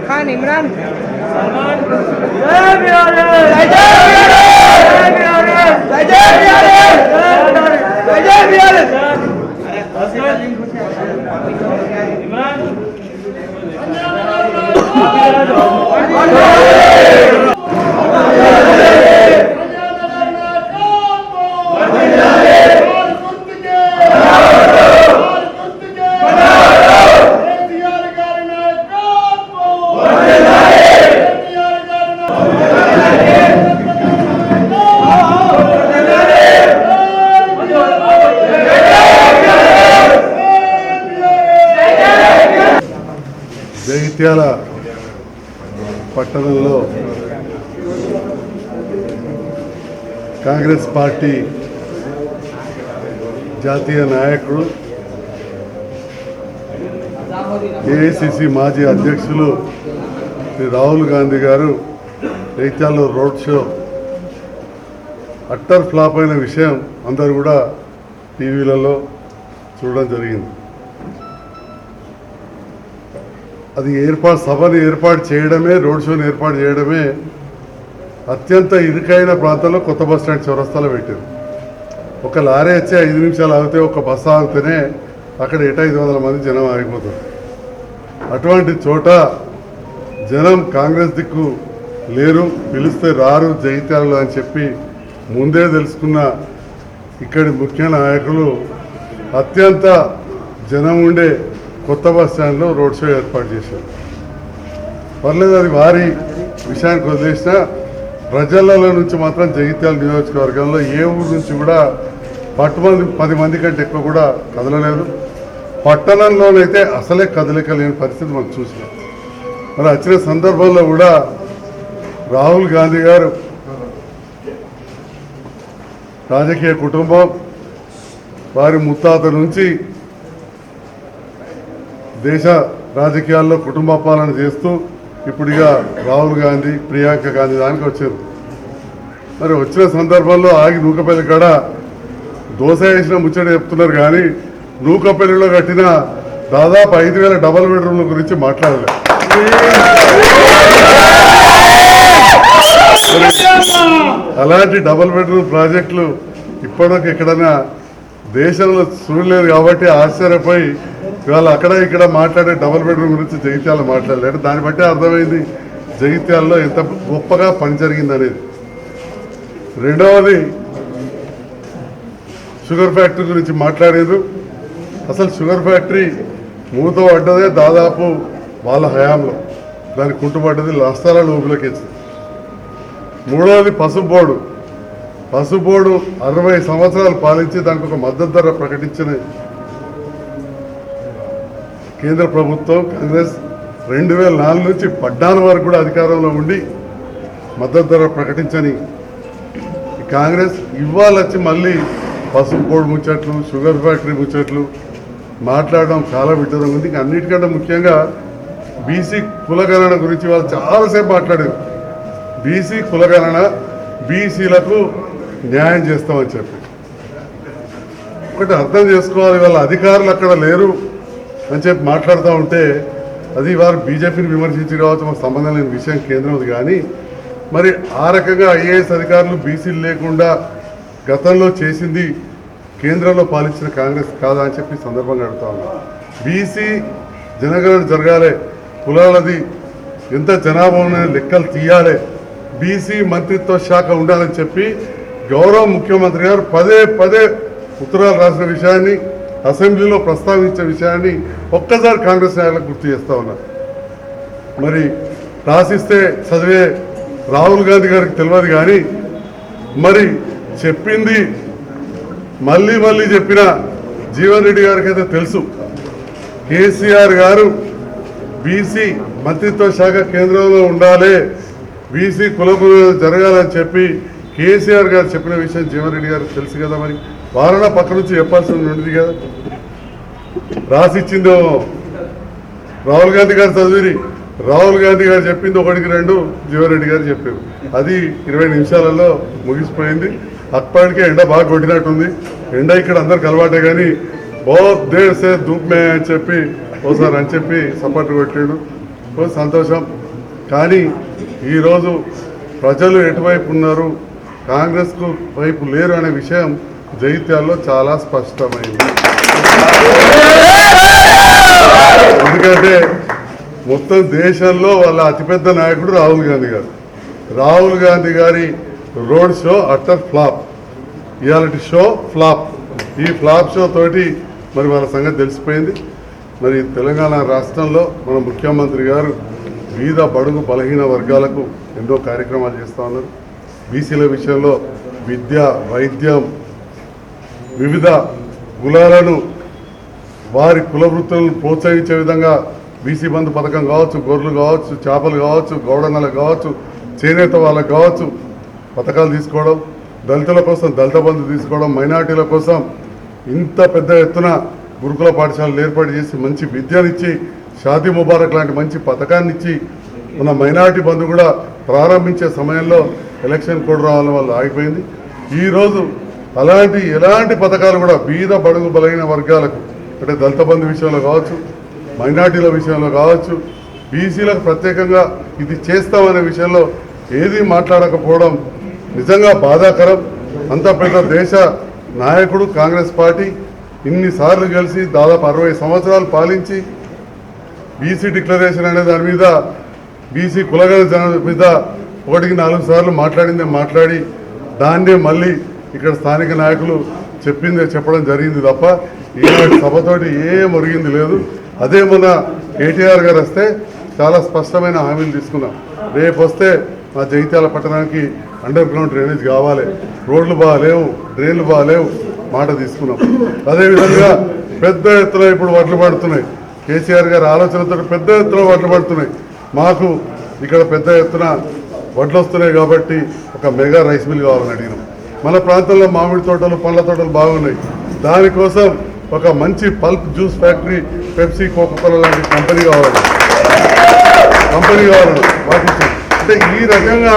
खान इमरान జగిత్యాల పట్టణంలో కాంగ్రెస్ పార్టీ జాతీయ నాయకుడు ఏఐసిసి మాజీ అధ్యక్షులు శ్రీ రాహుల్ గాంధీ గారు జగిత్యాలలో రోడ్ షో అట్టర్ ఫ్లాప్ అయిన విషయం అందరూ కూడా టీవీలలో చూడడం జరిగింది. అది సభను ఏర్పాటు చేయడమే, రోడ్ షోని ఏర్పాటు చేయడమే అత్యంత ఇరుకైన ప్రాంతంలో కొత్త బస్ స్టాండ్ చౌరస్తాలో పెట్టారు. ఒక లారీ వచ్చి 5 నిమిషాలు ఆగితే, ఒక బస్సు ఆగితేనే అక్కడ 500 మంది జనం ఆగిపోతారు. అటువంటి చోట జనం కాంగ్రెస్ దిక్కు లేరు, పిలిస్తే రారు జగిత్యాలలో అని చెప్పి ముందే తెలుసుకున్న ఇక్కడి ముఖ్య నాయకులు అత్యంత జనం ఉండే కొత్త బస్ స్టాండ్లో రోడ్ షో ఏర్పాటు చేశారు. పర్లేదు, అది వారి విషయానికి వదిలేసిన ప్రజలలో నుంచి మాత్రం జగిత్యాల నియోజకవర్గంలో ఏ ఊరు నుంచి కూడా 10 మంది కంటే ఎక్కువ కూడా కదలలేదు. పట్టణంలోనైతే అసలే కదలిక లేని పరిస్థితి మనం చూసినాం. మరి వచ్చిన సందర్భంలో కూడా రాహుల్ గాంధీ గారు రాజకీయ కుటుంబం, వారి ముత్తాత నుంచి దేశ రాజకీయాల్లో కుటుంబ పాలన చేస్తూ ఇప్పుడు ఇక రాహుల్ గాంధీ, ప్రియాంక గాంధీ దానికి వచ్చారు. మరి వచ్చిన సందర్భంలో ఆగి నూకపల్లి కాడ దోశ వేసిన ముచ్చట చెప్తున్నారు, కానీ నూకపల్లిలో కట్టిన దాదాపు 5,000 డబల్ బెడ్రూమ్ల గురించి మాట్లాడలేదు. అలాంటి డబల్ బెడ్రూమ్ ప్రాజెక్టులు ఇప్పటివరకు ఎక్కడైనా దేశంలో చూడలేదు కాబట్టి ఆశ్చర్యపోయి ఇవాళ అక్కడ ఇక్కడ మాట్లాడే డబుల్ బెడ్రూమ్ గురించి జగిత్యాల మాట్లాడలేరు. దాన్ని బట్టి అర్థమైంది జగిత్యాలలో ఎంత గొప్పగా పని జరిగింది అనేది. రెండవది, షుగర్ ఫ్యాక్టరీ గురించి మాట్లాడారు. అసలు షుగర్ ఫ్యాక్టరీ మూత పడ్డదే దాదాపు వాళ్ళ హయాంలో, దానికి కుంటుపడ్డది రాష్ట్రాల ఊపిలోకి వచ్చింది. మూడవది పసుపు బోర్డు 60 సంవత్సరాలు పాలించి దానికి ఒక మద్దతు ధర ప్రకటించిన కేంద్ర ప్రభుత్వం కాంగ్రెస్ 2004 నుంచి 14 వరకు కూడా అధికారంలో ఉండి మద్దతు ధర ప్రకటించని కాంగ్రెస్ ఇవాళ వచ్చి మళ్ళీ పసుపు బోర్డు ముచ్చట్లు, షుగర్ ఫ్యాక్టరీ ముచ్చట్లు మాట్లాడడం చాలా విడ్డూరం ఉంది. అన్నిటికంటే ముఖ్యంగా బీసీ కులగణన గురించి వాళ్ళు చాలాసేపు మాట్లాడారు. బీసీ కులగణన, బీసీలకు న్యాయం చేస్తామని చెప్పి ఒకటి అర్థం చేసుకోవాలి. వాళ్ళ అధికారులు అక్కడ లేరు అని చెప్పి మాట్లాడుతూ ఉంటే అది వారు బీజేపీని విమర్శించి కావచ్చు, మాకు సంబంధం లేని విషయం కేంద్రం. కానీ మరి ఆ రకంగా ఐఏఎస్ అధికారులు బీసీలు లేకుండా గతంలో చేసింది కేంద్రంలో పాలించిన కాంగ్రెస్ కాదా అని చెప్పి సందర్భంగా అడుగుతా ఉన్నారు. బీసీ జనగణన జరగాలి, కులాలది ఎంత జనాభా ఉన్న లెక్కలు తీయాలి, బీసీ మంత్రిత్వ శాఖ ఉండాలని చెప్పి గౌరవ ముఖ్యమంత్రి గారు పదే ఉత్తరాలు రాసిన విషయాన్ని, అసెంబ్లీలో ప్రస్తావించిన విషయాన్ని ఒక్కసారి కాంగ్రెస్ నాయకులకు గుర్తు చేస్తూ ఉన్నారు. మరి రాసిస్తే చదివే రాహుల్ గాంధీ గారికి తెలియదు, కానీ మరి చెప్పింది మళ్ళీ చెప్పిన జీవన్ రెడ్డి గారికి అయితే తెలుసు. కేసీఆర్ గారు బీసీ మంత్రిత్వ శాఖ కేంద్రంలో ఉండాలి, బీసీ కులపు జరగాలని చెప్పి కేసీఆర్ గారు చెప్పిన విషయం జీవన్ రెడ్డి గారికి తెలుసు కదా. మరి వారణ పక్క నుంచి చెప్పాల్సి ఉండేది కదా. రాసిచ్చిందో రాహుల్ గాంధీ గారు చదివి, రాహుల్ గాంధీ గారు చెప్పింది 1కి 2 జీవన్ రెడ్డి గారు చెప్పారు. అది 20 నిమిషాలలో ముగిసిపోయింది. అప్పటికే ఎండ బాగా కొట్టినట్టుంది. ఎండ ఇక్కడ అందరికి అలవాటే, కానీ బహుత్ దేర్ సే ధూప్ మే అని చెప్పి ఓసారి అని చెప్పి సపోర్ట్ కొట్టాడు. సంతోషం. కానీ ఈరోజు ప్రజలు ఎటువైపు ఉన్నారు, కాంగ్రెస్కు వైపు లేరు అనే విషయం జగిత్యాలలో చాలా స్పష్టమైంది. ఎందుకంటే మొత్తం దేశంలో వాళ్ళ అతిపెద్ద నాయకుడు రాహుల్ గాంధీ గారు. రాహుల్ గాంధీ గారి రోడ్ షో అట్టర్ ఫ్లాప్, ఇయాలటి షో ఫ్లాప్. ఈ ఫ్లాప్ షో తోటి మరి వాళ్ళ సంగతి తెలిసిపోయింది. మరి తెలంగాణ రాష్ట్రంలో మన ముఖ్యమంత్రి గారు బీద బడుగు బలహీన వర్గాలకు ఎన్నో కార్యక్రమాలు చేస్తూ ఉన్నారు. బీసీల విషయంలో విద్య, వైద్యం, వివిధ కులాలను వారి కుల వృత్తులను ప్రోత్సహించే విధంగా బీసీ బంధు పథకం కావచ్చు, గొర్రెలు కావచ్చు, చేపలు కావచ్చు, గౌడన్నలకు కావచ్చు, చేనేత వాళ్ళకు కావచ్చు పథకాలు తీసుకోవడం, దళితుల కోసం దళిత బంధు తీసుకోవడం, మైనార్టీల కోసం ఇంత పెద్ద ఎత్తున గురుకుల పాఠశాలలు ఏర్పాటు చేసి మంచి విద్యనిచ్చి, షాదీ ముబారక్ లాంటి మంచి పథకాన్ని ఇచ్చి మన మైనార్టీ బంధు కూడా ప్రారంభించే సమయంలో ఎలక్షన్ కోడ్ రావడం వల్ల ఆగిపోయింది. ఈరోజు ఎలాంటి పథకాలు కూడా బీద బడుగు బలైన వర్గాలకు అంటే దళిత బంధు విషయంలో కావచ్చు, మైనార్టీల విషయంలో కావచ్చు, బీసీలకు ప్రత్యేకంగా ఇది చేస్తామనే విషయంలో ఏది మాట్లాడకపోవడం నిజంగా బాధాకరం. అంత పెద్ద దేశ నాయకుడు కాంగ్రెస్ పార్టీ ఇన్నిసార్లు కలిసి దాదాపు 60 సంవత్సరాలు పాలించి బీసీ డిక్లరేషన్ అనే దాని మీద, బీసీ కులగణ మీద 1కి 4 సార్లు మాట్లాడి దాన్నే మళ్ళీ ఇక్కడ స్థానిక నాయకులు చెప్పిందే చెప్పడం జరిగింది తప్ప ఈనాటి సభతోటి ఏం ఒరిగింది లేదు. అదే మొన్న కేటీఆర్ గారు వస్తే చాలా స్పష్టమైన హామీలు తీసుకున్నాం. రేపు వస్తే మా జగిత్యాల పట్టణానికి అండర్ గ్రౌండ్ డ్రైనేజ్ కావాలి, రోడ్లు బాగాలేవు, డ్రైన్లు బాగాలేవు మాట తీసుకున్నాం. అదేవిధంగా పెద్ద ఎత్తున ఇప్పుడు వడ్లు పడుతున్నాయి. కేసీఆర్ గారి ఆలోచనతో పెద్ద ఎత్తున వడ్లు పడుతున్నాయి. మాకు ఇక్కడ పెద్ద ఎత్తున వడ్లు వస్తున్నాయి కాబట్టి ఒక మెగా రైస్ మిల్ కావాలని అడిగినాం. మన ప్రాంతంలో మామిడి తోటలు, పండ్ల తోటలు బాగున్నాయి. దానికోసం ఒక మంచి pulp juice factory, Pepsi, Coca Cola లాంటి కంపెనీ కావాలని మాటిచ్చాం. అంటే ఈ రకంగా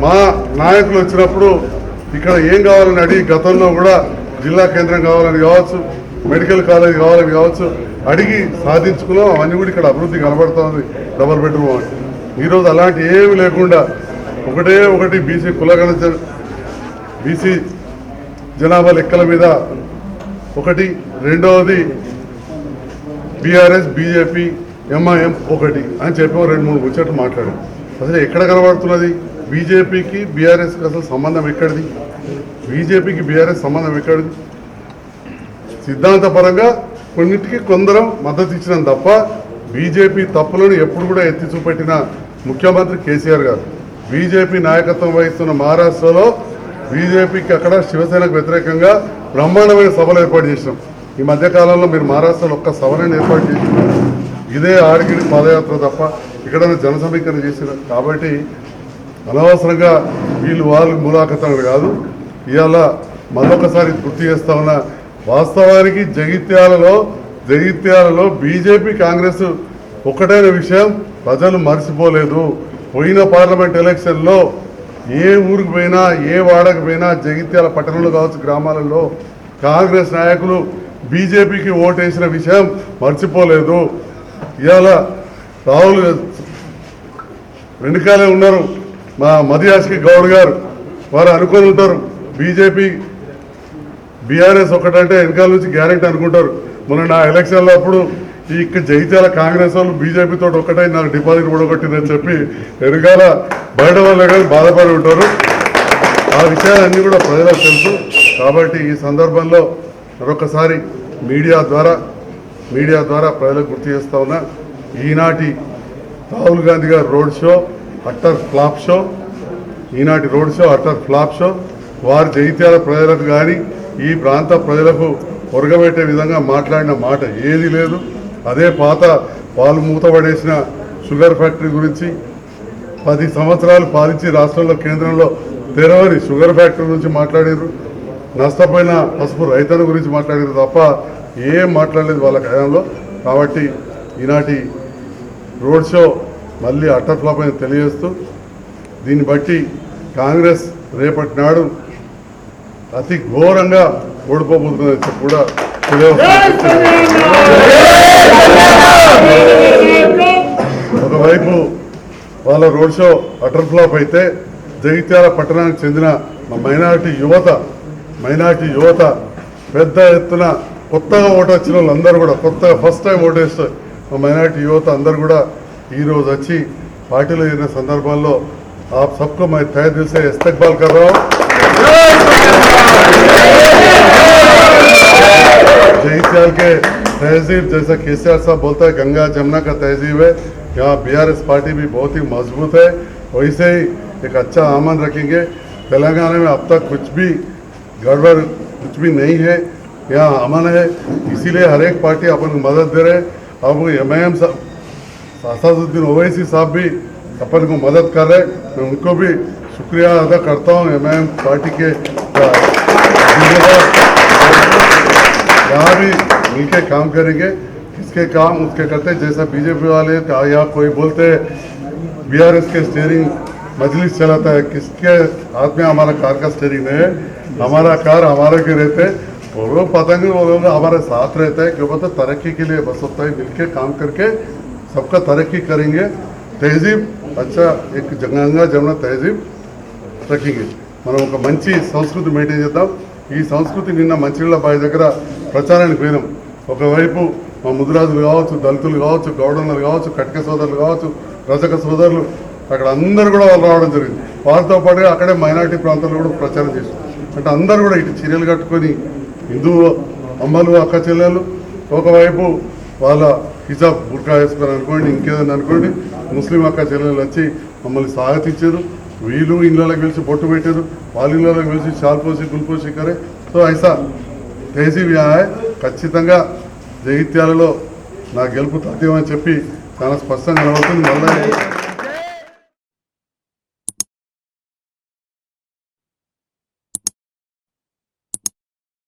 మా నాయకులు వచ్చినప్పుడు ఇక్కడ ఏం కావాలని అడిగి గతంలో కూడా జిల్లా కేంద్రం కావాలని కావచ్చు, మెడికల్ కాలేజ్ కావాలని కావచ్చు అడిగి సాధించుకున్నాం. అవన్నీ కూడా ఇక్కడ అభివృద్ధి కనబడుతుంది. డబల్ బెడ్రూమ్ అని ఈరోజు అలాంటి ఏమి లేకుండా ఒకటి బీసీ కులగణ బీసీ జనాభా లెక్కల మీద ఒకటి, రెండవది బీఆర్ఎస్, బీజేపీ, ఎంఐఎం ఒకటి అని చెప్పి 2-3 ముచ్చట్లు మాట్లాడారు. అసలు ఎక్కడ కనబడుతున్నది? బీజేపీకి బీఆర్ఎస్కి అసలు సంబంధం ఎక్కడిది? బీజేపీకి బీఆర్ఎస్ సంబంధం ఎక్కడిది? సిద్ధాంతపరంగా కొన్నింటికి కొందరం మద్దతు ఇచ్చినాం తప్ప బీజేపీ తప్పులను ఎప్పుడు కూడా ఎత్తి చూపెట్టిన ముఖ్యమంత్రి కేసీఆర్ గారు. బీజేపీ నాయకత్వం వహిస్తున్న మహారాష్ట్రలో బీజేపీకి అక్కడ శివసేనకు వ్యతిరేకంగా బ్రహ్మాండమైన సభలు ఏర్పాటు చేసినాం. ఈ మధ్యకాలంలో మీరు మహారాష్ట్రలో ఒక్క సభలను ఏర్పాటు చేసినారు. ఇదే ఆడిగిడి పాదయాత్ర తప్ప ఇక్కడ జన సమీకరణ చేసినారు. కాబట్టి అనవసరంగా వాళ్ళు మూలాఖతలు కాదు. ఇవాళ మరొకసారి గుర్తు చేస్తా ఉన్న వాస్తవానికి జగిత్యాలలో బీజేపీ కాంగ్రెస్ ఒకటైన విషయం ప్రజలు మర్చిపోలేదు. పోయిన పార్లమెంట్ ఎలక్షన్లో ఏ ఊరికి పోయినా, ఏ వాడకు పోయినా, జగిత్యాల పట్టణంలో కావచ్చు, గ్రామాలలో కాంగ్రెస్ నాయకులు బీజేపీకి ఓటేసిన విషయం మర్చిపోలేదు. ఇవాళ రాహుల్ వెనుకాలే ఉన్నారు మా మదియాష్కి గౌడ్ గారు. వారు అనుకొని ఉంటారు బీజేపీ బీఆర్ఎస్ ఒకటంటే వెనకాల నుంచి గ్యారెంటీ అనుకుంటారు. మొన్న నా ఎలక్షన్లో అప్పుడు ఇక్కడ జగిత్యాల కాంగ్రెస్ వాళ్ళు బీజేపీతో ఒకటై నాకు డిపాజిట్ కూడగొట్టిందని చెప్పి వెనకాల బయట వాళ్ళే కానీ బాధపడి ఉంటారు. ఆ విషయాలన్నీ కూడా ప్రజలకు తెలుసు. కాబట్టి ఈ సందర్భంలో మరొకసారి మీడియా ద్వారా ప్రజలకు గుర్తు చేస్తా ఉన్నా, ఈనాటి రాహుల్ గాంధీ గారి road show utter flop show. ఈనాటి road show utter flop show. వారు జగిత్యాల ప్రజలకు కానీ ఈ ప్రాంత ప్రజలకు పొరగబెట్టే విధంగా మాట్లాడిన మాట ఏది లేదు. అదే పాత వాళ్ళు మూతపడేసిన షుగర్ ఫ్యాక్టరీ గురించి 10 సంవత్సరాలు పాలించి రాష్ట్రంలో కేంద్రంలో తెరవని షుగర్ ఫ్యాక్టరీ గురించి మాట్లాడారు. నష్టపోయిన పసుపు రైతుల గురించి మాట్లాడారు తప్ప ఏం మాట్లాడలేదు వాళ్ళ హయాంలో. కాబట్టి ఈనాటి రోడ్ షో మళ్ళీ అట్టర్ ఫ్లాప్ అని తెలియజేస్తూ, దీన్ని బట్టి కాంగ్రెస్ రేపటి నాడు అతి ఘోరంగా ఓడిపోబోతుందని చెప్పి కూడా తెలియజేస్తుంది. ఒకవైపు వాళ్ళ రోడ్ షో అటర్ ఫ్లాప్ అయితే జగిత్యాల పట్టణానికి చెందిన మైనారిటీ యువత పెద్ద ఎత్తున కొత్తగా ఓటు వచ్చిన వాళ్ళందరూ కూడా కొత్తగా ఫస్ట్ టైం ఓటేస్తే మైనారిటీ యువత అందరూ కూడా ఈరోజు వచ్చి పార్టీలో చేరిన సందర్భంలో आप सबको मैं तहे दिल से इस्तकबाल कर रहा हूँ। जयत्याल के तहजीब जैसा केसीआर साहब बोलता है गंगा जमुना का तहजीब है, यहाँ बीआरएस पार्टी भी बहुत ही मजबूत है। वैसे ही एक अच्छा आमन रखेंगे। तेलंगाना में अब तक कुछ भी गड़बड़ कुछ भी नहीं है, यहाँ अमन है, इसीलिए हर एक पार्टी अपन को मदद दे रहे। अब एमआईएम असादुद्दीन ओवैसी साहब भी अपन को मदद कर रहे, मैं उनको भी शुक्रिया अदा करता हूँ। एमआईएम पार्टी के यहाँ भी मिलके काम करेंगे, किसके काम उसके करते। जैसा बीजेपी वाले या कोई बोलते हैं बीआरएस के स्टीयरिंग मजलिस चलाता है, किसके हाथ में हमारा कार का स्टीयरिंग नहीं है, हमारा कार हमारे के रहते हैं। वो लोग पतंग वो लोग हमारे साथ रहते हैं, क्यों बोलते तरक्की के लिए बस होता है, मिलके काम करके सबका तरक्की करेंगे। तहजीब अच्छा एक गंगा जमुना తహజీబ్ రఖింగే మనం ఒక మంచి సంస్కృతి మెయింటైన్ చేద్దాం। ఈ సంస్కృతి నిన్న మంచినీళ్ళ బావి దగ్గర ప్రచారానికి పోయినాం। ఒకవైపు మా ముదిరాజులు కావచ్చు, దళితులు కావచ్చు, గౌడన్నలు కావచ్చు, కట్క సోదరులు కావచ్చు, రజక సోదరులు అక్కడ అందరూ కూడా వాళ్ళు రావడం జరిగింది। వాళ్ళతో పాటుగా అక్కడే మైనారిటీ ప్రాంతాల్లో కూడా ప్రచారం చేశారు। అంటే అందరూ కూడా ఇటు చీరలు కట్టుకొని హిందూ అమ్మలు అక్క చెల్లెలు ఒకవైపు వాళ్ళ హిజాబ్ బుర్కా వేసుకొని అనుకోండి, ఇంకేదన్నా అనుకోండి, ముస్లిం అక్క చెల్లెలు వచ్చి మమ్మల్ని స్వాగతించారు। వీళ్ళు ఇళ్ళకి పిలిచి బొట్టు పెట్టారు, వాళ్ళ ఇళ్ళకి పిలిచి చాల్ పోసి గుల్పోసి కరే। సో ఐసా తహజీబ్ ఖచ్చితంగా జగిత్యాలలో నా గెలుపు తథ్యం అని చెప్పి చాలా స్పష్టంగా కనబడుతుంది। మళ్ళీ